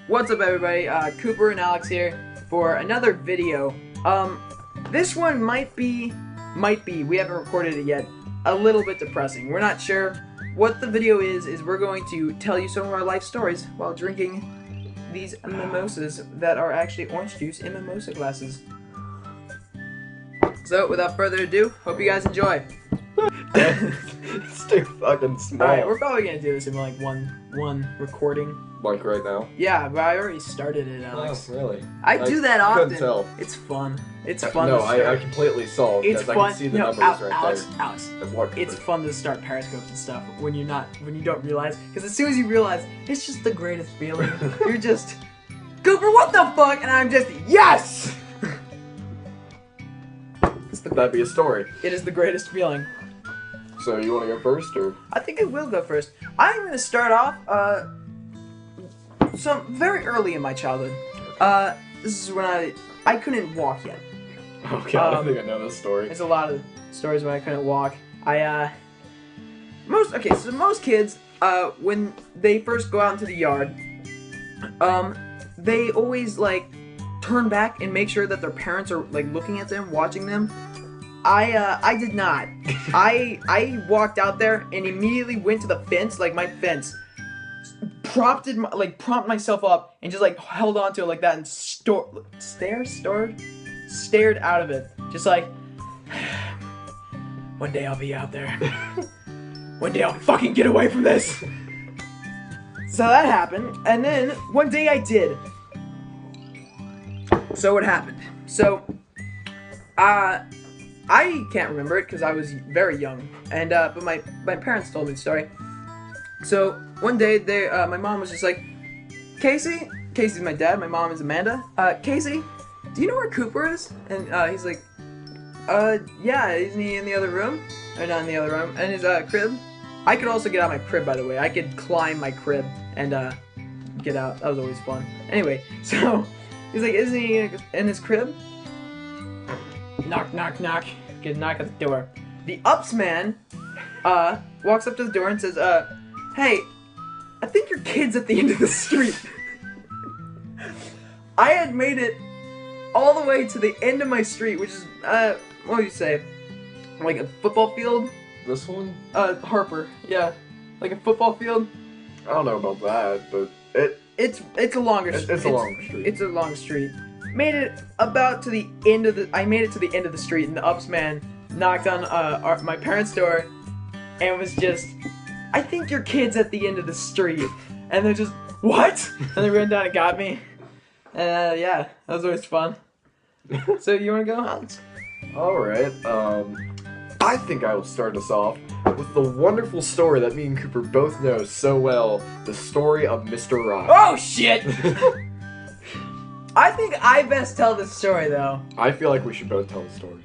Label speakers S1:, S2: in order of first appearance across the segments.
S1: What's up, everybody? Cooper and Alex here for another video. This one might be, we haven't recorded it yet, a little bit depressing. We're not sure. What the video is we're going to tell you some of our life stories while drinking these mimosas that are actually orange juice in mimosa glasses. So, without further ado, hope you guys enjoy.
S2: It's too fucking small.
S1: Alright, we're probably gonna do this in like one recording.
S2: Like right now?
S1: Yeah, but I already started it, Alex.
S2: Oh, really?
S1: I do that often.
S2: Couldn't tell.
S1: It's fun. It's fun
S2: No,
S1: to start.
S2: I completely saw it
S1: It's
S2: because
S1: fun.
S2: I can see the
S1: No,
S2: numbers right
S1: Alex,
S2: there.
S1: Alex.
S2: What?
S1: It's fun to start periscopes and stuff when you don't realize. Because as soon as you realize, it's just the greatest feeling. You're just, Cooper, what the fuck? And I'm just, yes!
S2: That'd be a story.
S1: It is the greatest feeling.
S2: So you want to go first, or?
S1: I think I will go first. I'm going to start off, very early in my childhood. This is when I couldn't walk yet.
S2: Okay, I think I know this story.
S1: There's a lot of stories when I couldn't walk. Most kids, when they first go out into the yard, they always, like, turn back and make sure that their parents are, like, looking at them, watching them. I did not. I walked out there and immediately went to the fence, like my fence, propped myself up and just like held onto it like that and stared out of it, just like, one day I'll be out there. One day I'll fucking get away from this. So that happened, and then one day I did. So what happened? So, I can't remember it because I was very young, and but my parents told me the story. So one day my mom was just like, Casey's my dad, my mom is Amanda. Casey, do you know where Cooper is? And he's like, yeah, isn't he in the other room? Or not in the other room? And his crib. I could also get out of my crib, by the way. I could climb my crib and get out. That was always fun. Anyway, so he's like, isn't he in his crib? Knock, knock, knock. Get a knock at the door. The ups man walks up to the door and says, hey, I think your kid's at the end of the street. I had made it all the way to the end of my street, which is, what do you say? Like a football field?
S2: This one?
S1: Harper, yeah. Like a football field?
S2: I don't know about that, but
S1: it's a longer street.
S2: It's a long street.
S1: It's a long street. Made it about to the end of I made it to the end of the street, and the ups man knocked on my parents' door and was just, I think your kid's at the end of the street. And they're just, what? And they ran down and got me. And yeah, that was always fun. So you want to go, Alex?
S2: Alright, I think I will start us off with the wonderful story that me and Cooper both know so well, the story of Mr. Rock.
S1: Oh, shit! I think I best tell this story, though.
S2: I feel like we should both tell the story.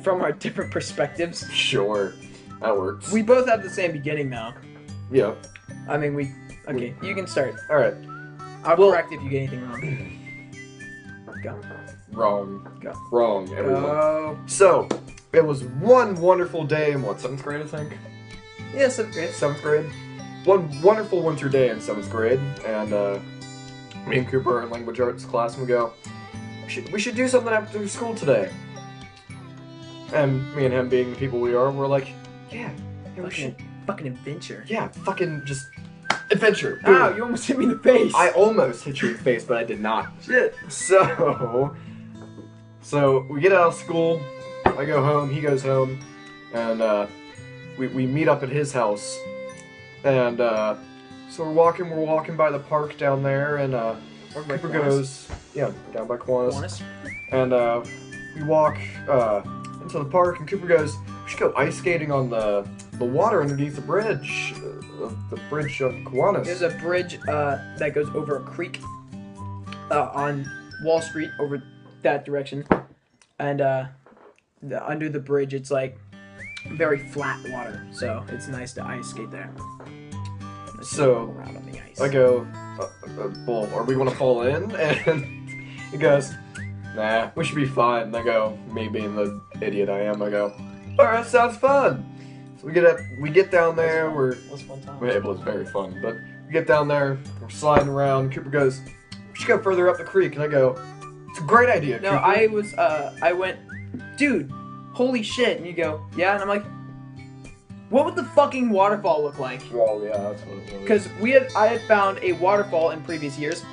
S1: From our different perspectives.
S2: Sure, that works.
S1: We both have the same beginning, though.
S2: Yeah.
S1: I mean, okay, you can start.
S2: Alright.
S1: I'll correct if you get anything wrong. Go.
S2: Wrong.
S1: Go.
S2: Wrong, everyone.
S1: Go.
S2: So, it was one wonderful day in, what, 7th grade, I think?
S1: Yeah, 7th grade.
S2: 7th grade. One wonderful winter day in 7th grade, and, me and Cooper are in language arts class, and we go, we should do something after school today. And me and him being the people we are, we're like, yeah, we should.
S1: Fucking adventure.
S2: Yeah, fucking just adventure.
S1: Ow, you almost hit me in the face.
S2: I almost hit you in the face, but I did not.
S1: Shit.
S2: So we get out of school, I go home, he goes home, and we meet up at his house. And so we're walking by the park down there, and Cooper goes, yeah, down by Kiwanis. And we walk into the park, and Cooper goes, we should go ice skating on the water underneath the bridge of Kiwanis.
S1: There's a bridge that goes over a creek on Wall Street, over that direction, and under the bridge it's like very flat water, so it's nice to ice skate there.
S2: So
S1: around on the ice.
S2: I go, well, are we gonna fall in? And he goes, nah, we should be fine. And I go, me being the idiot I am, I go, alright, sounds fun. So we get down there,
S1: It was fun time.
S2: it was very fun, but we get down there, we're sliding around. Cooper goes, "We should go further up the creek," and I go, "It's a great idea."
S1: No,
S2: Cooper.
S1: I went, dude, holy shit. And you go, yeah, and I'm like, what would the fucking waterfall look like?
S2: Well, yeah, that's what it was.
S1: Because I had found a waterfall in previous years,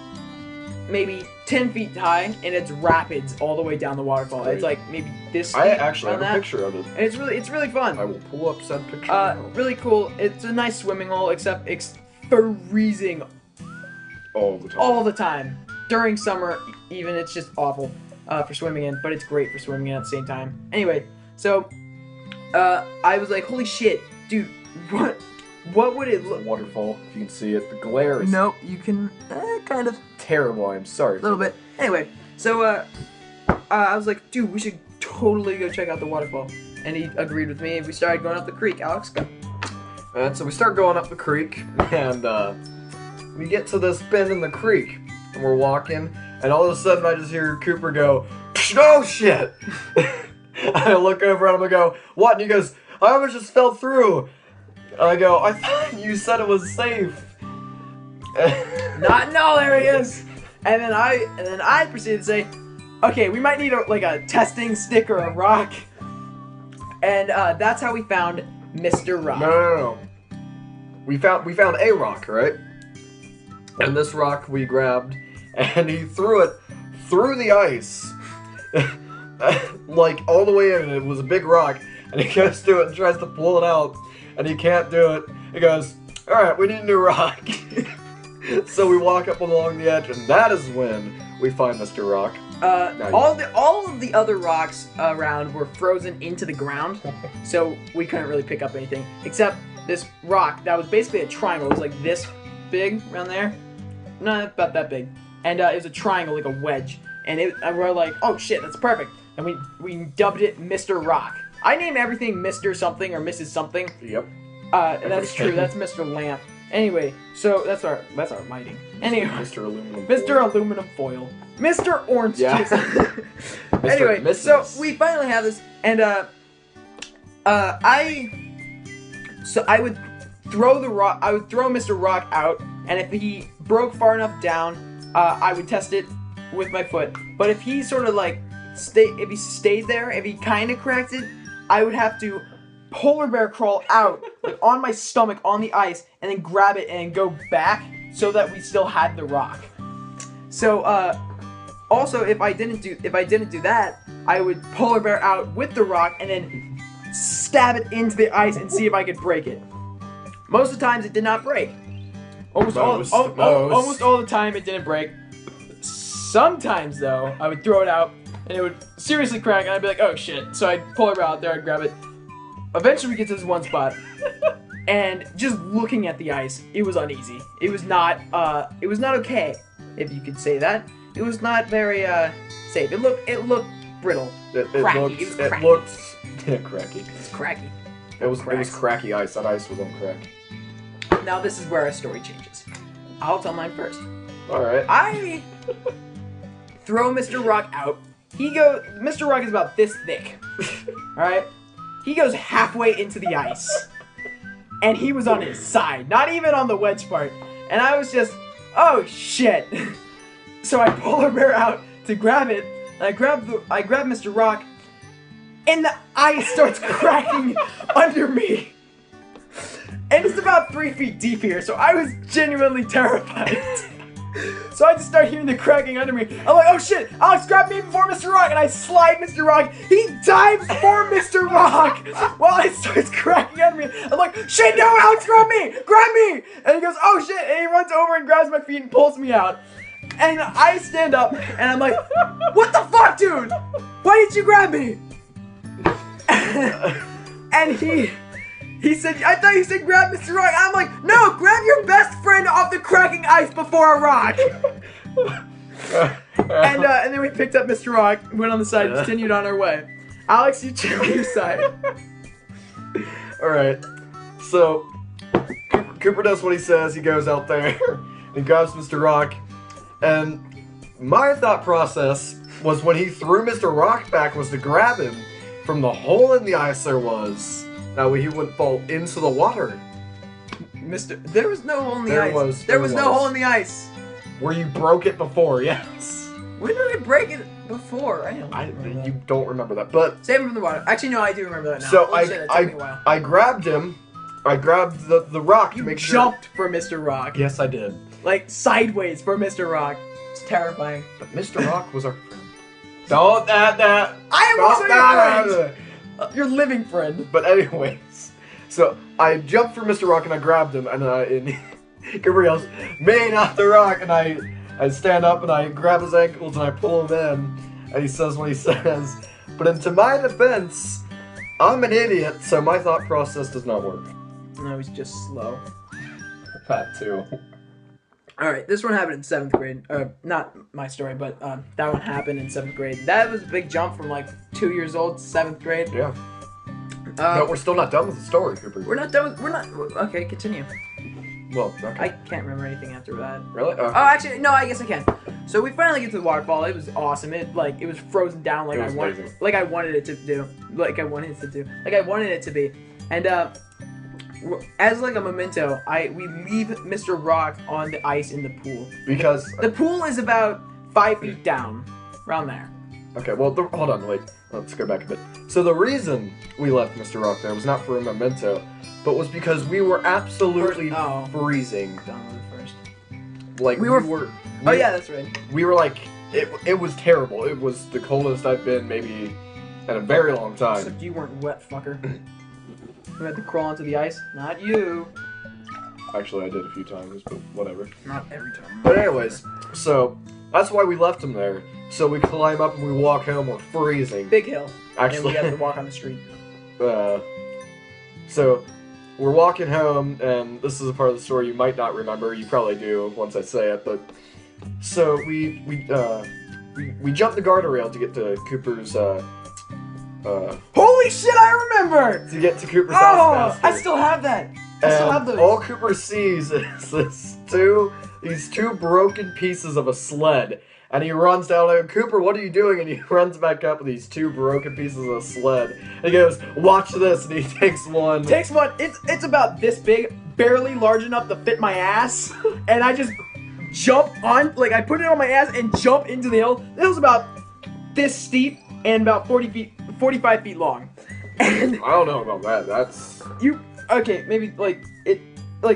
S1: maybe 10 feet high, and it's rapids all the way down the waterfall. It's like maybe this.
S2: I actually
S1: around
S2: have a
S1: that.
S2: picture of it.
S1: And it's really fun.
S2: I will pull up said picture. Now.
S1: Really cool. It's a nice swimming hole, except it's freezing
S2: All the time.
S1: During summer, even it's just awful for swimming in, but it's great for swimming in at the same time. Anyway, so I was like, holy shit, dude, what would it look?
S2: Waterfall, if you can see it. The glare is
S1: Nope, you can kind of
S2: terrible. I'm sorry.
S1: a little bit. Anyway, so I was like, dude, we should totally go check out the waterfall, and he agreed with me. And we started going up the creek. Alex, go.
S2: And so we start going up the creek, and we get to this bend in the creek, and we're walking, and all of a sudden I just hear Cooper go, "Oh shit!" I look over at him and go, "What?" And he goes, "I almost just fell through." And I go, "I thought you said it was safe."
S1: No, there he is. And then I proceeded to say, okay, we might need a testing stick or a rock. And that's how we found Mr. Rock.
S2: No. We found a rock, right? And this rock we grabbed, and he threw it through the ice, like all the way in. And it was a big rock, and he goes to it and tries to pull it out, and he can't do it. He goes, "All right, we need a new rock." So we walk up along the edge, and that is when we find Mr. Rock.
S1: All of the other rocks around were frozen into the ground, so we couldn't really pick up anything except this rock that was basically a triangle. It was like this big around there, not about that big, and it was a triangle, like a wedge. And we're like, oh shit, that's perfect. And we dubbed it Mr. Rock. I name everything Mr. something or Mrs. something.
S2: Yep.
S1: And that's true. That's Mr. Lamp. Anyway, so that's our mighting. Anyway,
S2: Mr. Aluminum.
S1: Mr. Aluminum Foil. Mr. Orange Juice. Anyway,
S2: Mrs.
S1: so we finally have this, and I would throw the rock. I would throw Mr. Rock out, and if he broke far enough down, I would test it with my foot. But if he sort of like if he stayed there, if he kind of cracked it, I would have to polar bear crawl out, like on my stomach on the ice, and then grab it and go back so that we still had the rock. So also if I didn't do that, I would polar bear out with the rock and then stab it into the ice and see if I could break it. Most of the times it did not break. Almost all the time it didn't break. Sometimes though, I would throw it out and it would seriously crack, and I'd be like, oh shit. So I'd polar bear out there, I'd grab it. Eventually we get to this one spot, and just looking at the ice, it was uneasy. It was not okay, if you could say that. It was not very safe. It looked brittle. Cracky. It was cracky. It's cracky.
S2: It was cracky ice. That ice was on crack.
S1: Now this is where our story changes. I'll tell mine first.
S2: All right.
S1: I throw Mr. Rock out. Mr. Rock is about this thick. All right. He goes halfway into the ice, and he was on his side, not even on the wedge part. And I was just, oh shit. So I polar bear out to grab it, and I grab Mr. Rock, and the ice starts cracking under me. And it's about 3 feet deep here, so I was genuinely terrified. So I just start hearing the cracking under me. I'm like, oh shit, Alex, grab me before Mr. Rock, and I slide Mr. Rock. He dives for Mr. Rock while it starts cracking under me. I'm like, shit, no, Alex, grab me! And he goes, oh shit, and he runs over and grabs my feet and pulls me out. And I stand up, and I'm like, what the fuck, dude? Why didn't you grab me? And he said, I thought you said grab Mr. Rock. I'm like, no, grab your best friend off the cracking ice before a rock. And then we picked up Mr. Rock, went on the side, and continued on our way. Alex, you check your side.
S2: Alright, so Cooper does what he says. He goes out there and grabs Mr. Rock. And my thought process was, when he threw Mr. Rock back, was to grab him from the hole in the ice there was. That way he wouldn't fall into the water.
S1: There was no hole in the ice. There was no hole in the ice.
S2: Where you broke it before, yes.
S1: When did I break it before?
S2: You don't remember that, but
S1: save him from the water. Actually, no, I do remember that now.
S2: So
S1: Holy shit, it took me a while.
S2: I grabbed him. I grabbed the rock.
S1: You jumped for Mr. Rock.
S2: Yes, I did.
S1: Like sideways for Mr. Rock. It's terrifying.
S2: But Mr. Rock was our friend. Don't that.
S1: I am also your friend. Your living friend.
S2: But anyways, so I jumped for Mr. Rock and I grabbed him, and Cooper yells, "Me, not the Rock!" And I stand up and I grab his ankles and I pull him in, and he says what he says. But into my defense, I'm an idiot, so my thought process does not work.
S1: No, he's just slow.
S2: That too.
S1: Alright, this one happened in 7th grade. Not my story, but that one happened in 7th grade. That was a big jump from like 2 years old to 7th grade.
S2: Yeah. But we're still not done with the story, Cooper.
S1: We're not done with, okay, continue.
S2: Well, okay.
S1: I can't remember anything after that.
S2: Really?
S1: Oh, actually, no, I guess I can. So we finally get to the waterfall. It was awesome. It was frozen down like I wanted it to do. Like I wanted it to be. And as like a memento, we leave Mr. Rock on the ice in the pool.
S2: Because
S1: the pool is about 5 feet down, around there.
S2: Okay, well, hold on, wait. Let's go back a bit. So the reason we left Mr. Rock there was not for a memento, but was because we were absolutely freezing.
S1: Done with it first.
S2: Like
S1: oh yeah, that's right.
S2: We were like, it was terrible. It was the coldest I've been maybe in a very long time.
S1: Except you weren't wet, fucker. You had to crawl onto the ice. Not you.
S2: Actually, I did a few times, but whatever.
S1: Not every time.
S2: But anyways, so that's why we left him there. So we climb up and we walk home. We're freezing.
S1: Big hill.
S2: Actually,
S1: and we have to walk on the street.
S2: So we're walking home, and this is a part of the story you might not remember. You probably do once I say it, but so we jumped the guardrail to get to Cooper's.
S1: Holy shit! I remember.
S2: To get to Cooper's house faster.
S1: I still have that. I still have those.
S2: All Cooper sees is these two broken pieces of a sled. And he runs down like, "Cooper, what are you doing?" And he runs back up with these two broken pieces of a sled. And he goes, "Watch this," and he takes one.
S1: It's about this big, barely large enough to fit my ass. And I just jump on, like I put it on my ass and jump into the hill. The hill's about this steep and about 45 feet long. And
S2: I don't know about that. That's...
S1: Okay, maybe like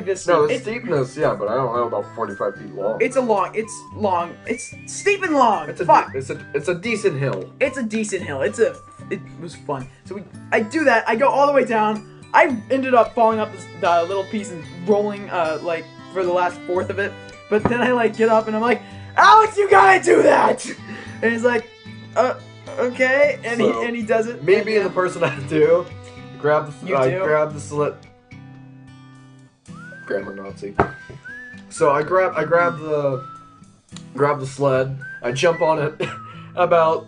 S1: this.
S2: No, the steepness, yeah, but I don't know about 45 feet long.
S1: It's long. It's steep and long.
S2: It's a decent hill.
S1: It's a decent hill. It was fun. So I do that. I go all the way down. I ended up falling up the little piece and rolling like for the last fourth of it. But then I like get up and I'm like, "Alex, you gotta do that!" And he's like, okay, and he does it.
S2: Me being the person I do, grab the sled. Grammar Nazi. So I grab the sled. I jump on it. About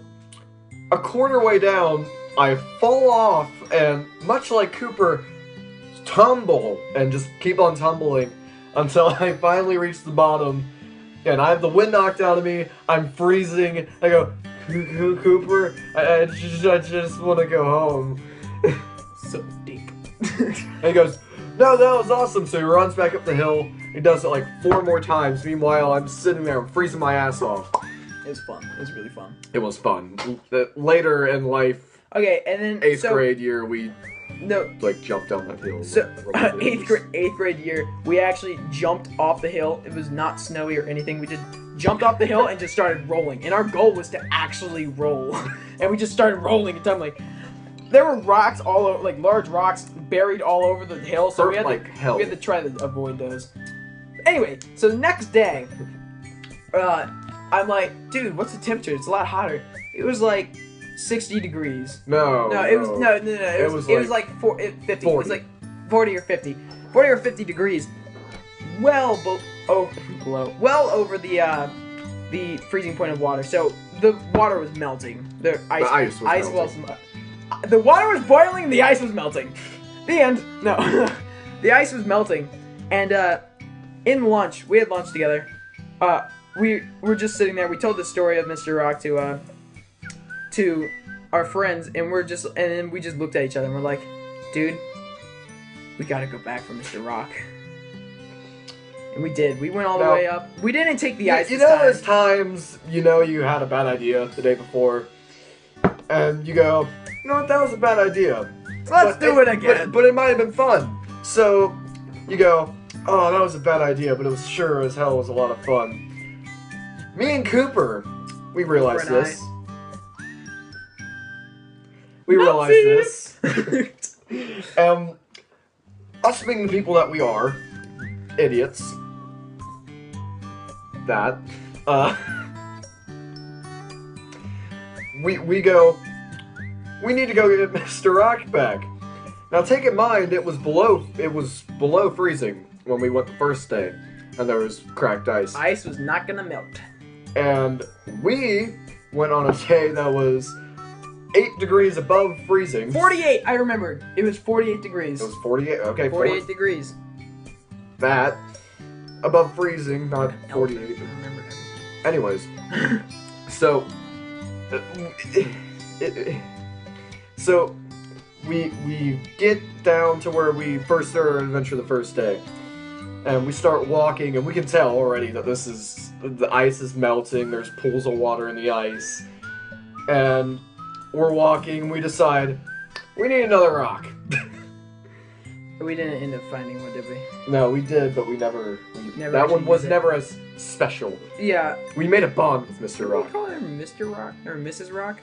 S2: a quarter way down, I fall off, and much like Cooper, tumble and just keep on tumbling until I finally reach the bottom, and I have the wind knocked out of me. I'm freezing. I go, "Cooper, I just want to go home."
S1: So deep.
S2: And he goes, "No, that was awesome." So he runs back up the hill. He does it like 4 more times. Meanwhile, I'm sitting there, I'm freezing my ass off.
S1: It was fun. It was really fun.
S2: It was fun. Later in life,
S1: okay, and then
S2: 8th grade year, we jumped down that hill.
S1: So 8th grade year, we actually jumped off the hill. It was not snowy or anything. We just jumped off the hill and just started rolling. And our goal was to actually roll. And we just started rolling and tumbling. There were rocks all over, like large rocks buried all over the hill, so we had to try to avoid those. Anyway, so the next day, I'm like, "Dude, what's the temperature? It's a lot hotter." It was like 60 degrees.
S2: No,
S1: it was no. It was like 50. 40. It was like 40 or 50. 40 or 50 degrees. Well over the freezing point of water. So the water was melting. The ice was melting. The water was boiling, the ice was melting. The end. No. The ice was melting. And in lunch, we had lunch together. We were just sitting there. We told the story of Mr. Rock to our friends, and then we just looked at each other and we're like, "Dude, we gotta go back for Mr. Rock." And we did. We went all the
S2: Now-
S1: way up. We didn't take the ice
S2: You
S1: this
S2: know,
S1: time.
S2: there's times, you know, you had a bad idea the day before, and you go, you know what, that was a bad idea.
S1: Let's do it again.
S2: But it might have been fun. So, you go, oh, that was a bad idea, but it was sure as hell was a lot of fun. Me and Cooper, we realized
S1: Cooper and
S2: this. We realized this. Us being the people that we are, idiots, that, we go, we need to go get Mr. Rock back. Now take in mind, it was below freezing when we went the first day, and there was cracked ice.
S1: Ice was not gonna melt.
S2: And we went on a day that was 8 degrees above freezing.
S1: 48, I remembered. It was 48 degrees.
S2: It was 48, okay.
S1: 48 degrees.
S2: That, above freezing, not 48.
S1: I remember everything.
S2: Anyways, so, so we get down to where we first started our adventure the first day, and we start walking, and we can tell already that the ice is melting. There's pools of water in the ice, and we're walking. We decide we need another rock.
S1: We didn't end up finding one, did we?
S2: No, we did, but we never that
S1: actually
S2: one was
S1: used it.
S2: never as special.
S1: Yeah.
S2: We made a bond with Mr.
S1: Did we
S2: Rock.
S1: call her Mr. Rock or Mrs. Rock?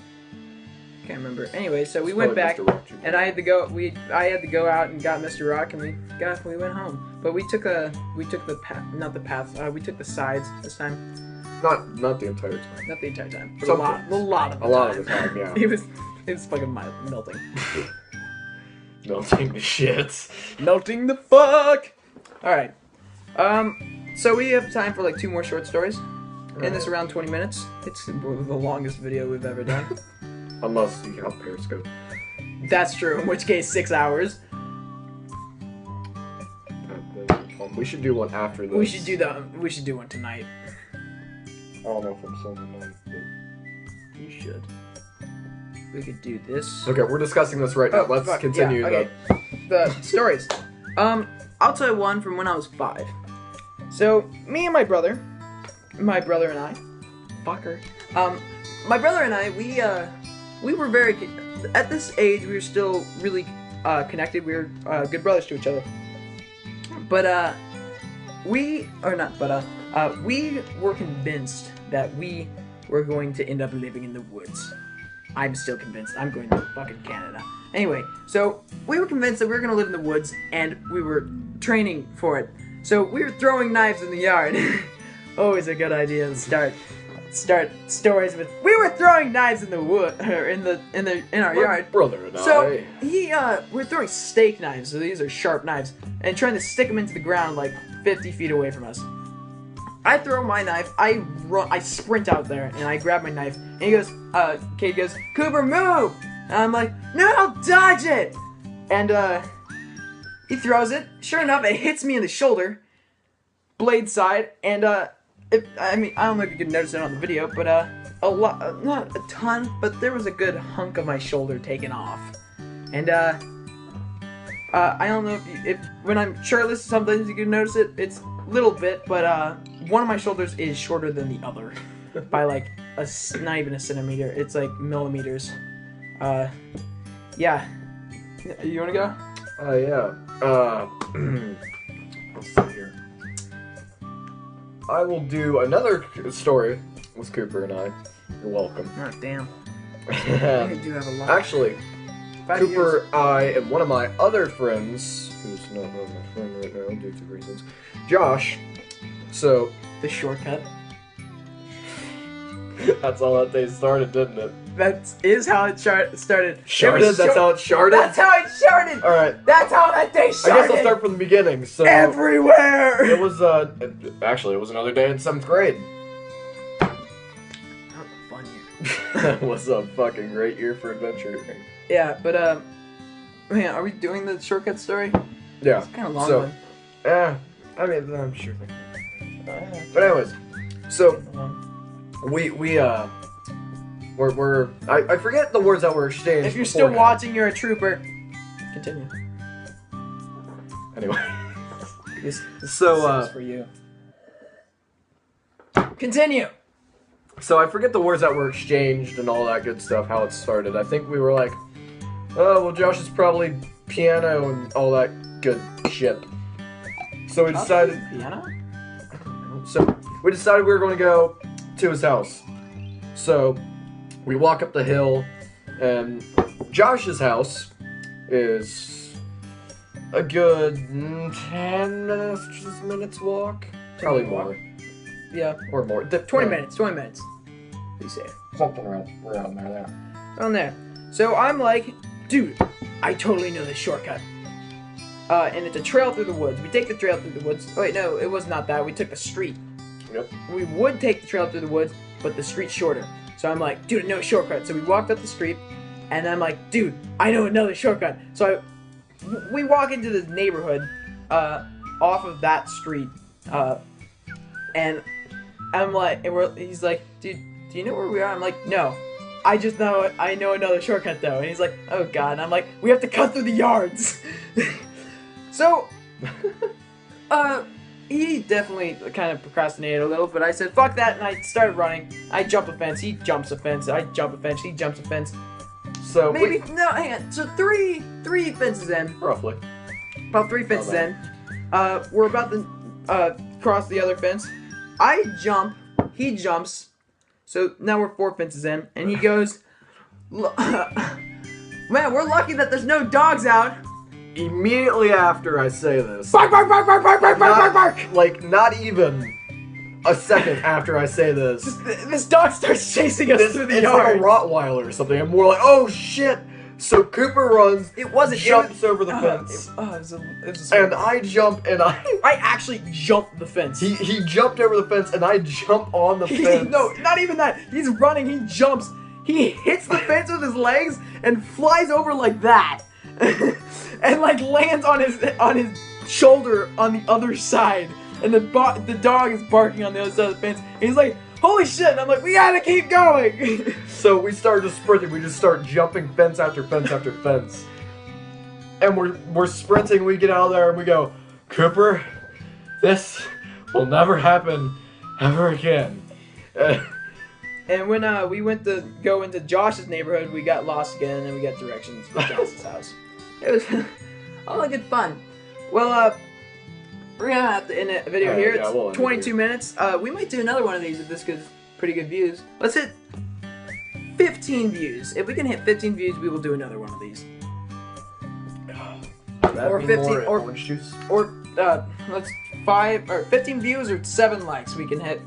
S1: Can't remember. Anyway, so we
S2: It's
S1: went
S2: probably
S1: back,
S2: Mr. Rock, too.
S1: and I had to go out and got Mr. Rock, and we went home. But we took the path, not the path. We took the sides this time,
S2: Not the entire time.
S1: not the entire time. But
S2: Some
S1: a lot of the
S2: A lot of the time, yeah.
S1: it was fucking melting.
S2: Melting the shit.
S1: Melting the fuck! Alright. So we have time for like 2 more short stories. In this around 20 minutes. It's the longest video we've ever done.
S2: Unless you count Periscope.
S1: That's true, in which case 6 hours.
S2: We should do one after this.
S1: We should do one tonight.
S2: I don't know if I'm still in the night.
S1: You should. We could do this.
S2: Okay, we're discussing this right now.
S1: Oh,
S2: Let's
S1: fuck,
S2: continue.
S1: yeah, okay. The stories. I'll tell you one from when I was 5. So, me and my brother and I, fucker. My brother and I, we were very, at this age, we were still really connected. We were good brothers to each other. But we were convinced that we were going to end up living in the woods. I'm still convinced. I'm going to fucking Canada. Anyway, so we were convinced that we were going to live in the woods, and we were training for it. So we were throwing knives in the yard. Always a good idea to start stories with. We were throwing knives in the wood, or in our yard.
S2: Brother and
S1: So we're throwing steak knives. So these are sharp knives, and trying to stick them into the ground like 50 feet away from us. I throw my knife, I sprint out there, and I grab my knife, and he goes, Cade goes, Cooper, move! And I'm like, no, dodge it! And, he throws it. Sure enough, it hits me in the shoulder, blade side, and, I don't know if you can notice it on the video, but, a lot, not a ton, but there was a good hunk of my shoulder taken off. And, I don't know if when I'm shirtless, sometimes you can notice it. It's a little bit, but one of my shoulders is shorter than the other by like not even a centimeter. It's like millimeters. Yeah. You wanna go?
S2: Yeah. Let's see here. I will do another story with Cooper and I. You're welcome.
S1: Oh, damn. I do have a lot.
S2: Actually,
S1: 5
S2: Cooper,
S1: years.
S2: I, and one of my other friends, who's not really my friend right now due to reasons, Josh. So
S1: The shortcut.
S2: that's all that day started, didn't it?
S1: That is how it started.
S2: Sharded? That's how it started?
S1: That's how it started!
S2: Alright.
S1: That's how that day
S2: I
S1: started!
S2: guess I'll start from the beginning. So
S1: Everywhere!
S2: it was actually it was another day in 7th grade.
S1: That was a fun year.
S2: That was a fucking great year for adventure.
S1: Yeah, but man, are we doing the shortcut story?
S2: Yeah.
S1: It's kind of long
S2: So,
S1: one.
S2: I mean, I'm sure. But anyways, so I forget the words that were exchanged.
S1: If you're still
S2: beforehand.
S1: watching, you're a trooper. Continue.
S2: Anyway.
S1: This
S2: So,
S1: is for you. Continue.
S2: So I forget the words that were exchanged and all that good stuff, how it started. I think we were like, oh, well, Josh is probably piano and all that good shit. So we decided...
S1: Piano?
S2: So we decided we were going to go to his house. So we walk up the hill, and Josh's house is a good 10 minutes walk. Probably more.
S1: Yeah.
S2: Or more.
S1: 20 minutes. 20 minutes. Be safe.
S2: Something around there.
S1: On there. So I'm like, dude, I totally know this shortcut. And it's a trail through the woods. We take the trail through the woods. Oh, wait, no, it was not that. We took the street.
S2: Yep.
S1: We would take the trail through the woods, but the street's shorter. So I'm like, dude, no shortcut. So we walked up the street, and I'm like, dude, I know another shortcut. So we walk into this neighborhood off of that street, and I'm like, he's like, dude, do you know where we are? I'm like, no. I know another shortcut though. And he's like, oh god. And I'm like, we have to cut through the yards. So, he definitely kind of procrastinated a little, but I said, fuck that, and I started running. I jump a fence, he jumps a fence, I jump a fence, he jumps a fence.
S2: So
S1: maybe, no, hang on. So three fences in.
S2: Roughly.
S1: About 3 fences in. We're about to cross the other fence. I jump, he jumps. So now we're 4 fences in, and he goes, man, we're lucky that there's no dogs out.
S2: Immediately after I say this,
S1: Bark, bark, bark, bark, bark, bark, bark, bark, bark.
S2: like not even a second after I say this,
S1: This dog starts chasing us through the
S2: it's
S1: yard.
S2: like a Rottweiler or something, and we're like, oh shit! So Cooper runs, jumps over the fence, and I jump, and I
S1: actually jumped the fence.
S2: he jumped over the fence, and I jump on the fence.
S1: No, not even that. He's running. He jumps. He hits the fence with his legs and flies over like that, and like lands on his shoulder on the other side. And the dog is barking on the other side of the fence. And he's like, holy shit! And I'm like, we gotta keep going.
S2: So we started just sprinting. We just start jumping fence after fence after fence, and we're sprinting. We get out of there and we go, Cooper, this will never happen ever again.
S1: And when we went to go into Josh's neighborhood, we got lost again, and then we got directions to Josh's house. It was all good fun. Well, we're gonna have to end the video here.
S2: Yeah,
S1: it's 22 minutes. We might do another one of these if this gets pretty good views. Let's hit 15 views. If we can hit 15 views, we will do another one of these. Or 15 or
S2: orange juice.
S1: Or let's 5 or 15 views or 7 likes we can hit.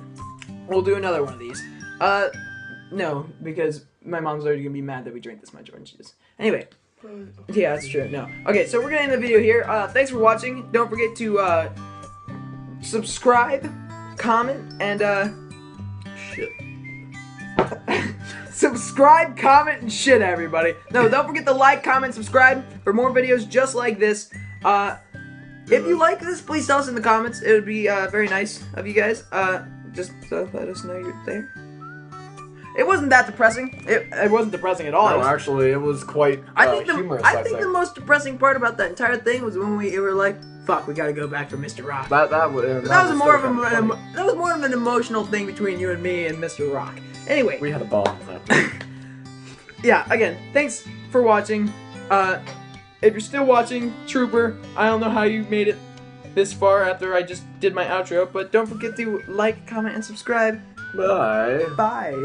S1: We'll do another one of these. No, because my mom's already gonna be mad that we drank this much orange juice. Anyway. Yeah, that's true. No. Okay, so we're gonna end the video here. Thanks for watching. Don't forget to subscribe, comment, and shit. Subscribe, comment, and shit, everybody. No, don't forget to like, comment, subscribe for more videos just like this. If you like this, please tell us in the comments. It would be very nice of you guys. Just let us know you're there. It wasn't that depressing. It wasn't depressing at all.
S2: No, actually, it was quite humorous.
S1: I think the most depressing part about that entire thing was when we were like, "Fuck, we gotta go back for Mr. Rock."
S2: That was
S1: more of an emotional thing between you and me and Mr. Rock. Anyway,
S2: we had a ball with that.
S1: Yeah. Again, thanks for watching. If you're still watching, Trooper, I don't know how you made it this far after I just did my outro, but don't forget to like, comment, and subscribe.
S2: Bye.
S1: Bye.